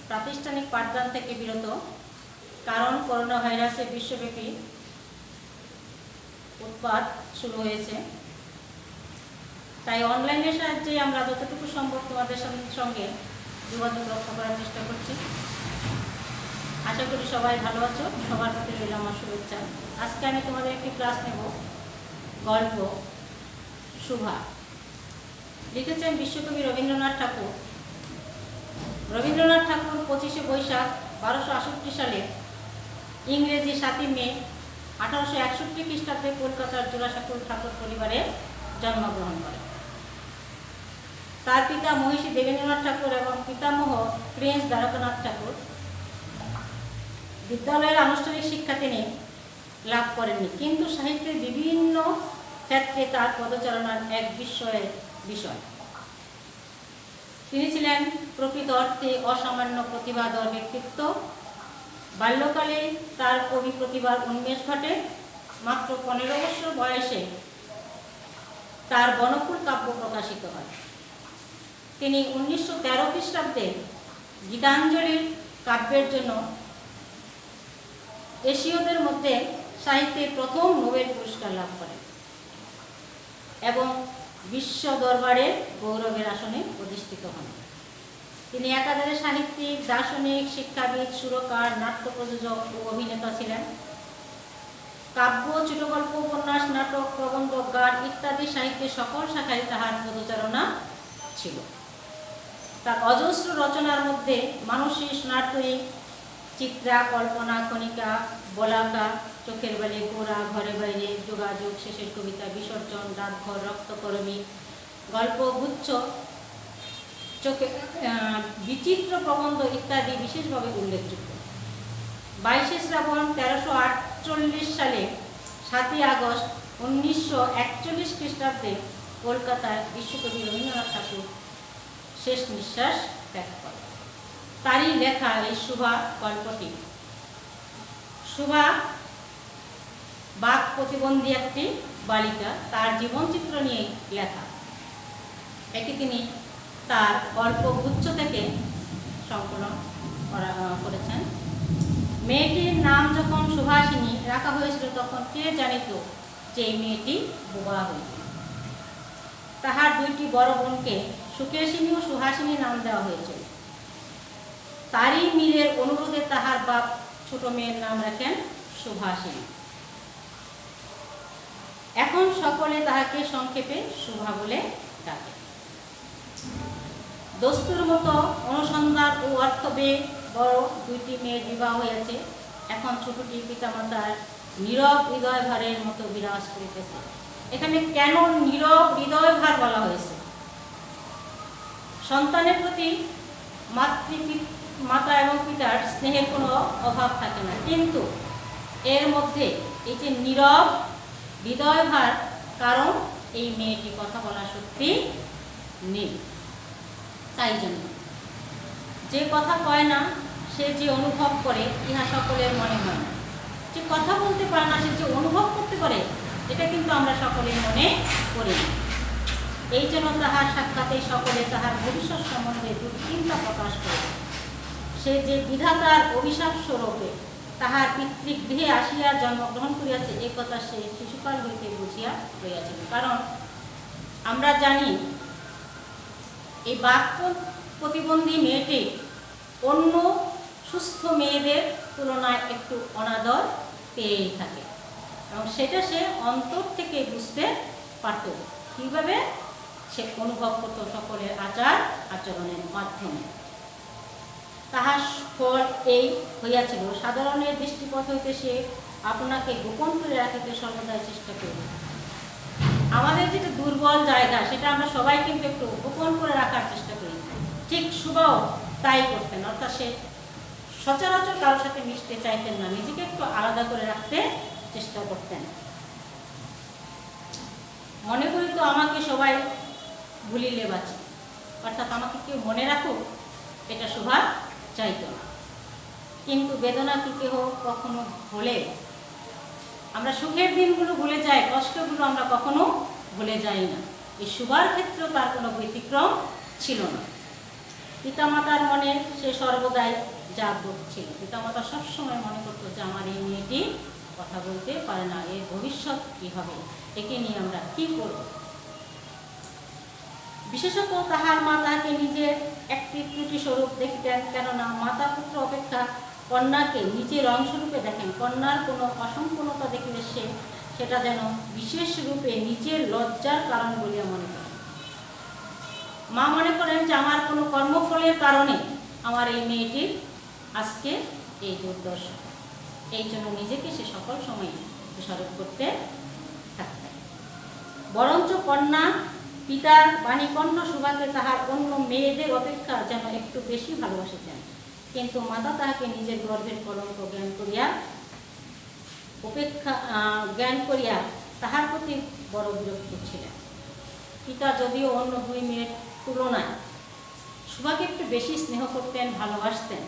প্রাতিষ্ঠানিক পাঠদান থেকে বিরত, কারণ করোনা ভাইরাসের বিশ্বব্যাপী উৎপাত শুরু হয়েছে। তাই অনলাইনের সাহায্যে আমরা যতটুকু সম্ভব তোমাদের সঙ্গে যোগাযোগ রক্ষা করার চেষ্টা করছি। আশা করি সবাই ভালো আছো। সবার প্রতি রইল আমার শুভেচ্ছা। আজকে আমি তোমাদের একটি ক্লাস নেব, গল্প শুভা। লিখেছেন বিশ্বকবি রবীন্দ্রনাথ ঠাকুর। রবীন্দ্রনাথ ঠাকুর 25শে বৈশাখ 1268 সালে ইংরেজি 7ই মে 1861 খ্রিস্টাব্দে কলকাতার জোড়াসাঁকোর ঠাকুর পরিবারে জন্মগ্রহণ করেন। তার পিতা মহিষী দেবেন্দ্রনাথ ঠাকুর এবং পিতামহ প্রিন্স দ্বারকানাথ ঠাকুর। বিদ্যালয়ের আনুষ্ঠানিক শিক্ষা তিনি লাভ করেননি, কিন্তু সাহিত্যের বিভিন্ন ক্ষেত্রে তার পদচারণার এক বিস্ময়ের বিষয়। তিনি ছিলেন প্রকৃত অর্থে অসামান্য প্রতিভাধর ব্যক্তিত্ব। বাল্যকালে তার কবি প্রতিভার উন্মেষ ঘটে। মাত্র 15 বছর বয়সে তার বনফুল কাব্য প্রকাশিত হয়। তিনি 1913 খ্রিস্টাব্দে গীতাঞ্জলির কাব্যের জন্য এশীয়দের মধ্যে সাহিত্যে প্রথম নোবেল পুরস্কার লাভ করেন এবং বিশ্ব দরবারে গৌরবের আসনে অধিষ্ঠিত হন। তিনি একাধারে সাহিত্যিক, দার্শনিক, শিক্ষাবিদ, সুরকার, নাট্য প্রযোজক ও অভিনেতা ছিলেন। কাব্য, ছোটগল্প, উপন্যাস, নাটক, প্রবন্ধ, গান ইত্যাদি সাহিত্যের সকল শাখায় তাহার পদচারণা ছিল। তার অজস্র রচনার মধ্যে মানসী, স্নাতয়ী, চিত্রা, কল্পনা, কণিকা, বলাকা, চোখের বালি, গোড়া, ঘরে বাইরে, যোগাযোগ, শেষের কবিতা, বিসর্জন, ডাকঘর, রক্তকরমী, গল্প গুচ্ছ, চোখে বিচিত্র প্রবন্ধ ইত্যাদি বিশেষভাবে উল্লেখযোগ্য। 22শে শ্রাবণ 1348 সালে 7ই আগস্ট 1941 খ্রিস্টাব্দে কলকাতায় বিশ্বকবি রবীন্দ্রনাথ ঠাকুর শেষ নিঃশ্বাস ত্যাগ করেন। তারই লেখা এই শুভা গল্পটি। শুভা বাক প্রতিবন্ধী একটি বালিকা, তার জীবনচিত্র নিয়ে লেখা। এটি তিনি তার গল্পগুচ্ছ থেকে সংকলন করেছেন। মেয়েটির নাম যখন সুভাষিনী রাখা হয়েছিল, তখন কে জানিত যে এই মেয়েটি বোবা হইবে। তাহার দুইটি বড় বোনকে সুকেশিনী ও সুহাসিনী নাম দেওয়া হয়েছিল। তারই মীরের অনুরোধে তাহার বাপ ছোট মেয়ের নাম রাখেন সুভাষিনী। এখন সকলে তাহাকে সংক্ষেপে শুভা বলে ডাকে। দস্তুর মতো অনুসন্ধান ও অর্থ ব্যয়ে বড় দুইটি মেয়ের বিবাহ হয়েছে। এখন ছোটটি পিতামাতার নীরব হৃদয় ভারের মতো বিরাজ করিতেছে। এখানে কেন নীরব হৃদয় ভার বলা হয়েছে? সন্তানের প্রতি মাতা এবং পিতার স্নেহের কোনো অভাব থাকে না, কিন্তু এর মধ্যে এই যে নীরব হৃদয় ভার, কারণ এই মেয়েটি কথা বলার শক্তি নেই। তাই জন্য যে কথা কয় না, সে যে অনুভব করে, ইহা সকলের মনে হয় না। যে কথা বলতে পারে না, সে যে অনুভব করতে পারে, এটা কিন্তু আমরা সকলের মনে করি। এই জন্য তাহার সাক্ষাতে সকলে তাহার ভবিষ্যৎ সম্বন্ধে দুশ্চিন্তা প্রকাশ করে। সে যে বিধাতার অভিশাপ স্বরূপে তাহার পিতৃগৃহে আসিয়া জন্মগ্রহণ করিয়াছে, এ কথা সে শিশুকাল হইতে বুঝিয়া রইয়াছিল। কারণ আমরা জানি এই বাক্য প্রতিবন্ধী মেয়েটি অন্য সুস্থ মেয়েদের তুলনায় একটু অনাদর পেয়েই থাকে, এবং সেটা সে অন্তর থেকে বুঝতে পারত। কীভাবে? সে অনুভব করত সকলের আচার আচরণের মাধ্যমে। তাহার ফল এই হইয়াছিল, সাধারণের দৃষ্টিপথ হইতে সে আপনাকে গোপন করে রাখিতে সর্বদাই চেষ্টা করবে। আমাদের যেটা দুর্বল জায়গা, সেটা আমরা সবাই কিন্তু একটু গোপন করে রাখার চেষ্টা করি। ঠিক শুভাও তাই করতেন, অর্থাৎ সে সচরাচর কারোর সাথে মিশতে চাইতেন না, নিজেকে একটু আলাদা করে রাখতে চেষ্টা করতেন। মনে করি তো আমাকে সবাই ভুলিলে বাঁচি, অর্থাৎ আমাকে কেউ মনে রাখুক, এটা শুভা চাইত না। কিন্তু বেদনা কি কেহ কখনো ভোলে? আমরা সুখের দিনগুলো ভুলে যাই, কষ্টগুলো আমরা কখনো ভুলে যাই না। এই শুভার ক্ষেত্রেও তার কোনো ব্যতিক্রম ছিল না। পিতামাতার মনে সে সর্বদাই জাগ্রত ছিল। পিতামাতা সবসময় মনে করতো যে আমার এই মেয়েটি কথা বলতে পারে না, এর ভবিষ্যৎ কী হবে, একে নিয়ে আমরা কী করব। বিশেষত তাহার মা তাহাকে নিজের একটি ত্রুটি স্বরূপ দেখিতেন, কেননা মাতা পুত্র অপেক্ষা কন্যাকে নিজের অংশরূপে দেখেন। কন্যার কোনো অসম্পূর্ণতা দেখিলে সেটা যেন বিশেষ রূপে নিজের লজ্জার কারণ বলিয়া মনে করেন। মা মনে করেন যে আমার কোনো কর্মফলের কারণে আমার এই মেয়েটির আজকে এই দুর্দশা, এই জন্য নিজেকে সে সকল সময় দোষারোপ করতে থাকতেন। বরঞ্চ কন্যা পিতার বাণীকণ্ঠ সুভাকে তাহার অন্য মেয়েদের অপেক্ষা যেন একটু বেশি ভালোবাসিতেন, কিন্তু মাতা তাহাকে নিজের গর্ভের কলঙ্ক জ্ঞান করিয়া তাহার প্রতি বড় বিরক্ত ছিলেন। পিতা যদিও অন্য দুই মেয়ের তুলনায় সুভাকে একটু বেশি স্নেহ করতেন, ভালোবাসতেন,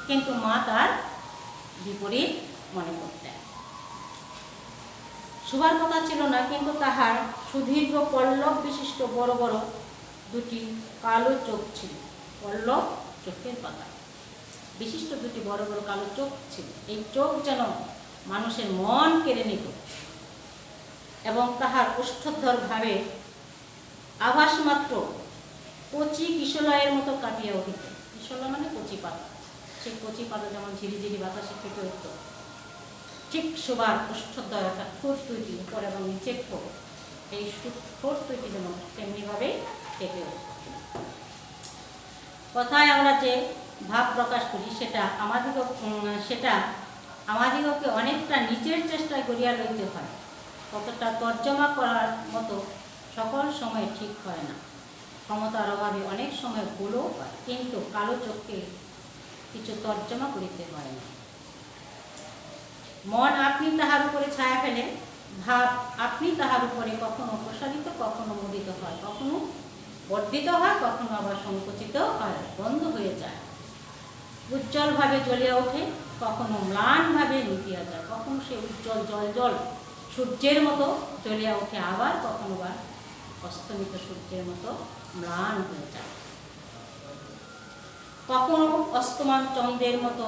কিন্তু মা তার বিপরীত মনে করতেন। সুভার কথা ছিল না, কিন্তু তাহার সুদীর্ঘ পল্লব বিশিষ্ট বড় বড় দুটি কালো চোখ ছিল। পল্লব চোখের পাতা বিশিষ্ট দুটি বড় বড় কালো চোখ ছিল। এই চোখ যেন মানুষের মন কেড়ে নিত এবং তাহার ওষ্ঠধর ভাবে আভাস মাত্র কচি কিশলয়ের মতো কাটিয়া উঠিত। কিশলয় মানে কচি পাতা, সেই কচি পাতা যেমন ঝিরিঝিরি বাতাসে কেটে উঠত, ঠিক সুভার ওষ্ঠধর একটা ঠোঁট দুইটি উপর এবং নিচে ঠোঁট, এই ঠোঁট দুইটি যেন তেমনিভাবেই কেটে উঠত। কথায় আমরা যে ভাব প্রকাশ করি সেটা আমাদিগকে অনেকটা নিজের চেষ্টায় করিয়া লইতে হয়। কতটা তর্জমা করার মতো সকল সময় ঠিক হয় না, ক্ষমতার অভাবে অনেক সময় ভুলও হয়, কিন্তু কালো চোখকে কিছু তর্জমা করিতে হয় না। মন আপনি তাহার উপরে ছায়া ফেলে, ভাব আপনি তাহার উপরে কখনো প্রসারিত, কখনো মুদিত হয়, কখনো বর্ধিত হয়, কখনো আবার সংকুচিত হয়, বন্ধ হয়ে যায়, উজ্জ্বলভাবে জ্বলিয়া ওঠে, কখনো ম্লানভাবে নিভিয়া যায়, কখনো সে উজ্জ্বল জল জল সূর্যের মতো জ্বলিয়া ওঠে, আবার কখনো বা অস্তমিত সূর্যের মতো ম্লান হয়ে যায়, কখনো অস্তমান চন্দ্রের মতো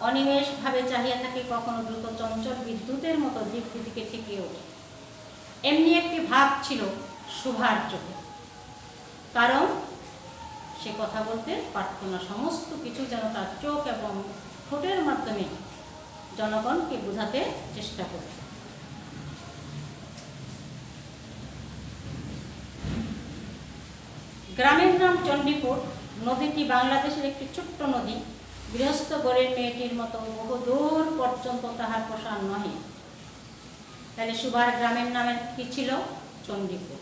অনিমেষভাবে চাহিয়া থাকে, কখনো দ্রুত চঞ্চল বিদ্যুতের মতো দিক দিকে ঠেকে ওঠে। এমনি একটি ভাব ছিল সুভার চোখে, কারণ সে কথা বলতে পারত না। সমস্ত কিছু যেন তার চোখ এবং ঠোঁটের মাধ্যমে জনগণকে বোঝাতে চেষ্টা করত। গ্রামের নাম চণ্ডীপুর। নদীটি বাংলাদেশের একটি ছোট্ট নদী। গৃহস্থ ঘরের মেয়েটির মতো বহুদূর পর্যন্ত তাহার প্রসার নহে। তাহলে সুভার গ্রামের নামে কি ছিল? চণ্ডীপুর।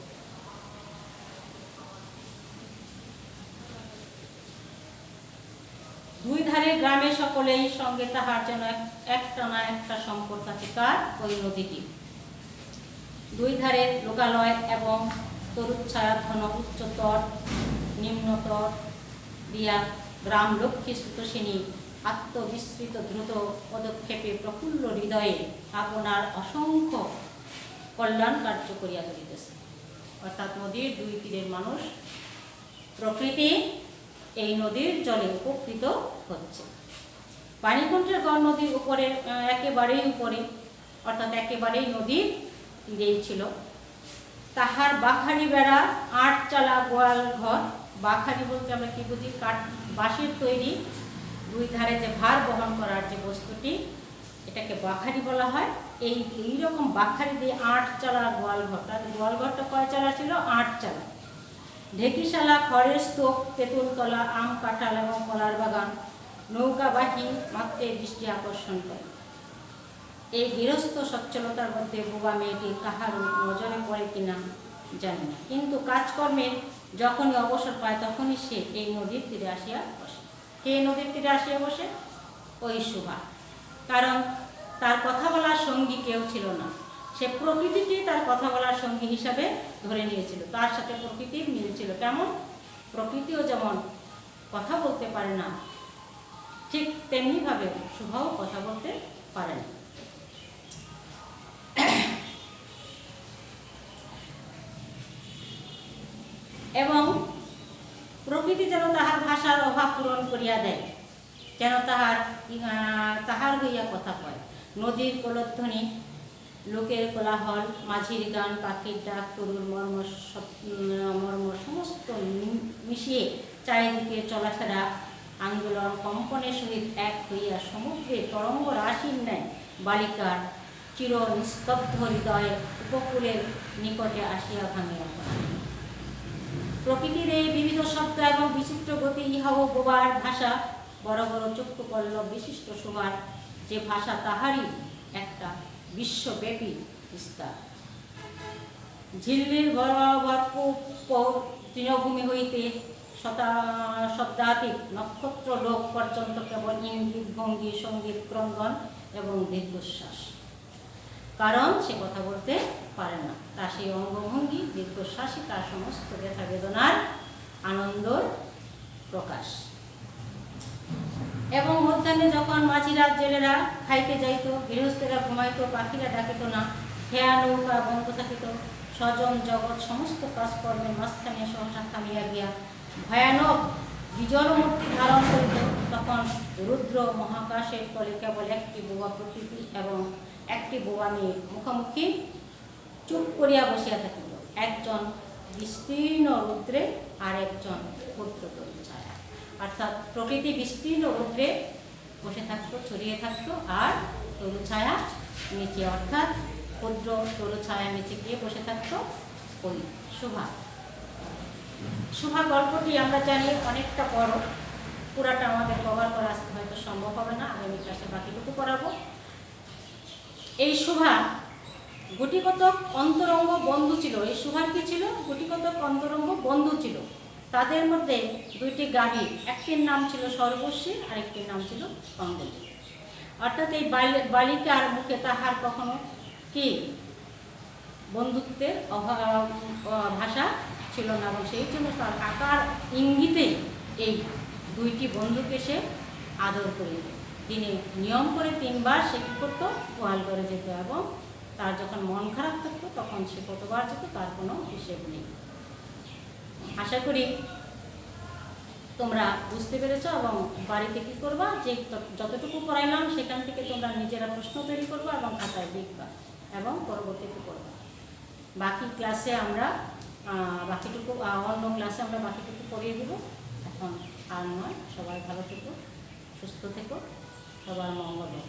দুই ধারে গ্রামে সকলেই সঙ্গে তাহার যেন একটা না একটা সম্পর্ক আছে। কার? ওই নদীটি। দুই ধারে লোকালয় এবং তরুচ্ছায়া ঘন উচ্চতর নিম্নতর দিয়া গ্রাম লক্ষ্মী স্রোতস্বিনী আত্মবিস্মৃত দ্রুত পদক্ষেপে প্রফুল্ল হৃদয়ে আপনার অসংখ্য কল্যাণ কার্য করিয়া চলিতেছে। অর্থাৎ নদীর দুই তীরের মানুষ, প্রকৃতি এই নদীর জলে উপকৃত হচ্ছে। বাণীকুণ্ডের গড় নদীর উপরে, একেবারেই উপরে, অর্থাৎ একেবারেই নদীর তীরেই ছিল। তাহার বাখারি বেড়া, ৮ চালা গোয়াল ঘর। বাখারি বলতে আমরা কি বুঝি? কাঠ, বাঁশের তৈরি, দুই ধারে যে ভার বহন করার যে বস্তুটি, এটাকে বাখারি বলা হয়। এইরকম বাখারি দিয়ে ৮ চালা গোয়াল ঘর। তার গোয়াল ঘরটা কয় চালা ছিল? ৮ চালা। ঢেকিশালা, খড়ের স্তূপ, তেঁতুলতলা, আম কাঁঠাল এবং কলার বাগান, নৌকাবাহী মাত্রেই দৃষ্টি আকর্ষণ করে। এই গৃহস্থ সচ্ছলতার মধ্যে বোবা মেয়েটি কাহারও নজরে পড়ে কিনা জানি না, কিন্তু কাজকর্মের যখনই অবসর পায় তখনই সে এই নদীর তীরে আসিয়া বসে। কে নদীর তীরে আসিয়া বসে? ওই সুভা। কারণ তার কথা বলার সঙ্গী কেউ ছিল না। সে প্রকৃতিকে তার কথা বলার সঙ্গী হিসাবে ধরে নিয়েছিল। তার সাথে প্রকৃতির মিল ছিল। কেমন? প্রকৃতিও যেমন কথা বলতে পারে না, ঠিক তেমনিভাবে সুভাও কথা বলতে পারে না। এবং প্রকৃতি পূরণ করিয়া দেয়, যেন তাহার হইয়া কথা কয়। নদীর কোলধ্বনি, লোকের কোলাহল, মাঝির গান, পাখির ডাক, তরুর মর্ম সমস্ত মিশিয়ে চারিদিকে চলাফেরা আন্দোলন কম্পনের সহিত এক হইয়া সমুদ্রে তরঙ্গ রাশির ন্যায় বালিকার চির নিস্তব্ধ হৃদয়ে উপকূলের নিকটে আসিয়া ভাঙিয়া পড়ে। প্রকৃতির এই বিবিধ শব্দ এবং বিচিত্র গতি ইহাও বোবার ভাষা, বড় বড় চক্ষু পল্লব বিশিষ্ট শোভার যে ভাষা, তাহারই একটা বিশ্বব্যাপী বিস্তার। ঝিল্লির তৃণভূমি হইতে শতাধিক নক্ষত্র লোক পর্যন্ত কেবল ইঙ্গিত ভঙ্গি, সঙ্গীত ক্রন্দন এবং দীর্ঘশ্বাস। কারণ সে কথা বলতে পারে না, তার সেই অঙ্গভঙ্গি, দীর্ঘশ্বাসই তার সমস্ত ব্যথা বেদনার আনন্দর প্রকাশ। এবং মধ্যাহ্নে যখন মাঝিরা জেলেরা খাইতে যাইত, গৃহস্থেরা ঘুমাইত, পাখিরা ডাকিত না, খেয়া নৌকা বন্ধ থাকিত, স্বজন জগৎ সমস্ত কাজকর্মের মাঝখানে সহসা থামিয়া গিয়া ভয়ানক বিজর মূর্তি ধারণ করিত, তখন রুদ্র মহাকাশের ফলে কেবল একটি বোবা প্রকৃতি এবং একটি বোবা মেয়ে মুখোমুখি চুপ করিয়া বসিয়া থাকিত, একজন বিস্তীর্ণ রুদ্রে আর একজন ক্ষুদ্র তরু ছায়া। অর্থাৎ প্রকৃতি বিস্তীর্ণ রুদ্রে বসে থাকতো, ছড়িয়ে থাকতো, আর তরু ছায়া নিচে, অর্থাৎ ক্ষুদ্র তরু ছায়া নিচে গিয়ে বসে থাকতো ওই শোভা। শোভা গল্পটি আমরা জানি অনেকটা বড়, পুরাটা আমাদের কভার করা হয়তো সম্ভব হবে না, আগামী ক্লাসে বাকিটুকু পড়াবো। এই শোভা গুটিগত অন্তরঙ্গ বন্ধু ছিল। এই শোভার কি ছিল? গুটিগত অন্তরঙ্গ বন্ধু ছিল। তাদের মধ্যে দুইটি গাভী, একটির নাম ছিল সর্বস্বী, আরেকটির নাম ছিল অঙ্গলি। অর্থাৎ এই বালিকার মুখে তাহার কখনো কি বন্ধুত্বের ভাষা ছিল না, এবং সেই জন্য তার আকার ইঙ্গিতে এই দুইটি বন্ধুকে সে আদর করিত। দিনে নিয়ম করে 3 বার সে কী করতো? গোয়াল ঘরে যেত, এবং তার যখন মন খারাপ থাকতো তখন সে কতবার যেত তার কোনো হিসেব নেই। আশা করি তোমরা বুঝতে পেরেছ, এবং বাড়িতে কী করবা, যে যতটুকু পড়াইলাম সেখান থেকে তোমরা নিজেরা প্রশ্ন তৈরি করবা এবং খাতায় লিখবা এবং পরবর্তীতে করবা। বাকি ক্লাসে আমরা বাকিটুকু অন্য ক্লাসে আমরা বাকিটুকু পড়িয়ে দেবো। এখন আর নয়, সবাই ভালো থেকো, সুস্থ থেকো, সবার মঙ্গল হোক।